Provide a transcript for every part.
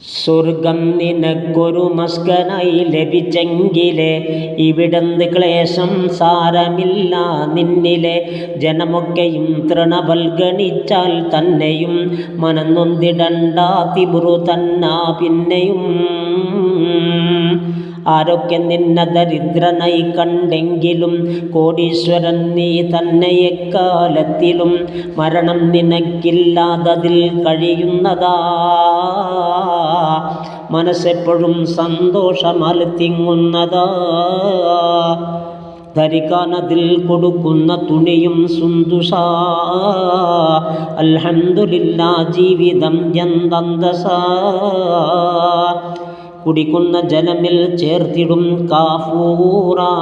സ്വർഗം നിനക്കൊരു മസ്കനായി ലഭിച്ചെങ്കിലേ ഇവിടന്ത് ക്ലേശം സാരമില്ല നിന്നിലെ. ജനമൊക്കെയും തൃണവൽഗണിച്ചാൽ തന്നെയും മനം നൊന്തിടണ്ട തിബുറു തന്നാ പിന്നെയും. ആരൊക്കെ നിന്നെ ദരിദ്രനായി കണ്ടെങ്കിലും കോടീശ്വരൻ നീ തന്നെ എക്കാലത്തിലും. മരണം നിനക്കില്ലാതതിൽ കഴിയുന്നതാ, മനസ്സെപ്പോഴും സന്തോഷമാൽ തിങ്ങുന്നതാ. ധരിക്കാനതിൽ കൊടുക്കുന്ന തുണിയും സുന്ദുഷാ, അൽഹംദുലില്ലാ ജീവിതം എന്തന്തസാ. കുടിക്കുന്ന ജലമിൽ ചേർത്തിടും കാഫൂറാ,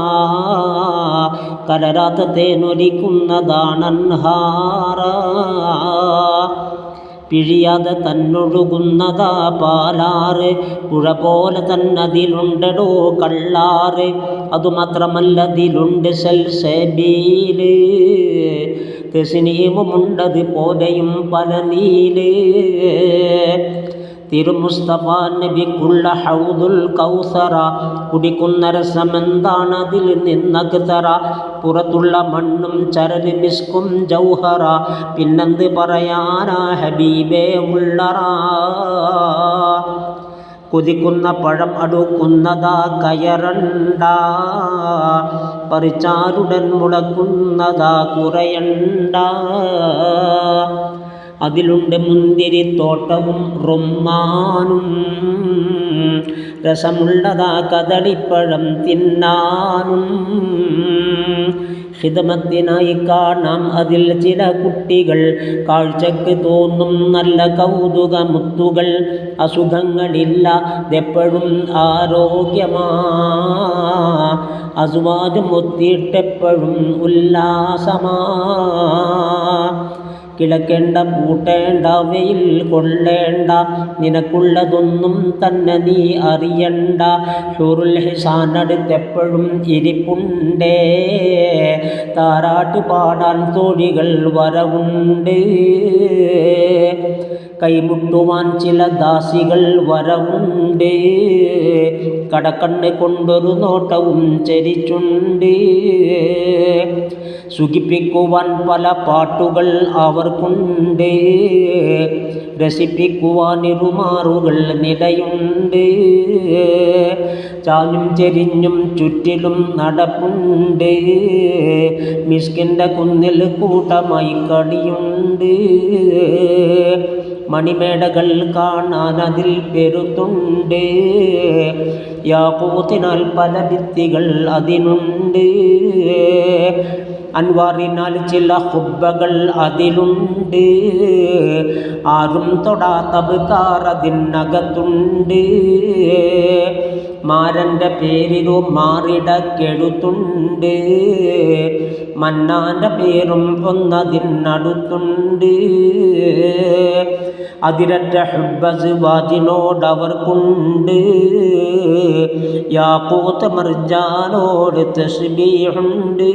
കലരാത്ത തേനൊലിക്കുന്നതാണൻഹാറാ. പിഴിയാതെ തന്നൊഴുകുന്നതാ പാലാറ്, പുഴ പോലെ തന്നതിലുണ്ടടോ കള്ളാറ്. അതുമാത്രമല്ലതിലുണ്ട് സൽസബീല്, തെസ്നീമുണ്ടത് പോലെയും പല നീല്. തിരുമുസ്തഫ നബിക്കുള്ള ഹൗദുൽ കൗസറ, കുടിക്കുന്ന രസമെന്താണതിൽ നിന്നക്തറ. പുറത്തുള്ള മണ്ണും ചരല് മിസ്കും ജൗഹറ, പിന്നെന്ത് പറയാനാ ഹബീബേ ഉള്ളറ. കൊതിക്കുന്ന പഴം അടുക്കുന്നതാ കയറണ്ട, പറിച്ചാലുടൻ മുളക്കുന്നതാ കുറയണ്ട. അതിലുണ്ട് മുന്തിരിത്തോട്ടവും റുമ്മാനും, രസമുള്ളതാ കദളിപ്പഴം തിന്നാനും. ഖിദ്മത്തിനായി കാണാം അതിൽ ചില കുട്ടികൾ, കാഴ്ചക്ക് തോന്നും നല്ല കൗതുക മുത്തുകൾ. അസുഖങ്ങളില്ല അതെപ്പോഴും ആരോഗ്യമാ, അസുവാദും ഒത്തിട്ടെപ്പോഴും ഉല്ലാസമാ. കിളക്കേണ്ട പൂട്ടേണ്ട വെയിൽ കൊള്ളേണ്ട, നിനക്കുള്ളതൊന്നും തന്നെ നീ അറിയണ്ട. ഹൂറുൽ ഹിസാനടുത്തെപ്പോഴും ഇരിപ്പുണ്ടേ, താരാട്ട് പാടാൻ തോഴികൾ വരവുണ്ട്. കൈമുട്ടുവാൻ ചില ദാസികൾ വരവുണ്ട്, കടക്കണ്ണ് കൊണ്ടൊരു നോട്ടവും ചരിച്ചുണ്ട്. സുഖിപ്പിക്കുവാൻ പല പാട്ടുകൾ അവർക്കുണ്ട്, രസിപ്പിക്കുവാൻ ഇരുമാറുകൾ നിലയുണ്ട്. ചാഞ്ഞും ചെരിഞ്ഞും ചുറ്റിലും നടപ്പുണ്ട്, മിസ്കിൻ്റെ കുന്നിൽ കൂട്ടമായി കളിയുണ്ട്. മണിമേടകൾ കാണാൻ അതിൽ പെരുത്തുണ്ട്, യാഖൂത്തിനാൽ പല ഭിത്തികൾ അതിനുണ്ട്. അൻവാറിനാൽ ചില ഹുബ്ബകൾ അതിലുണ്ട്, ആരും തൊടാത്ത ബകാർ അതിനകത്തുണ്ട്. മാരൻ്റെ പേരിലോ മാറിടക്കെഴുത്തുണ്ട്, മന്നാൻ്റെ പേരും ഒന്നതിനടുത്തുണ്ട്. അതിരറ്റ ഹുബ്ബസ്വാജിനോടവർക്കുണ്ട്, യാഖൂത്ത് മർജാനോട് തസ്ബീഹുണ്ട്.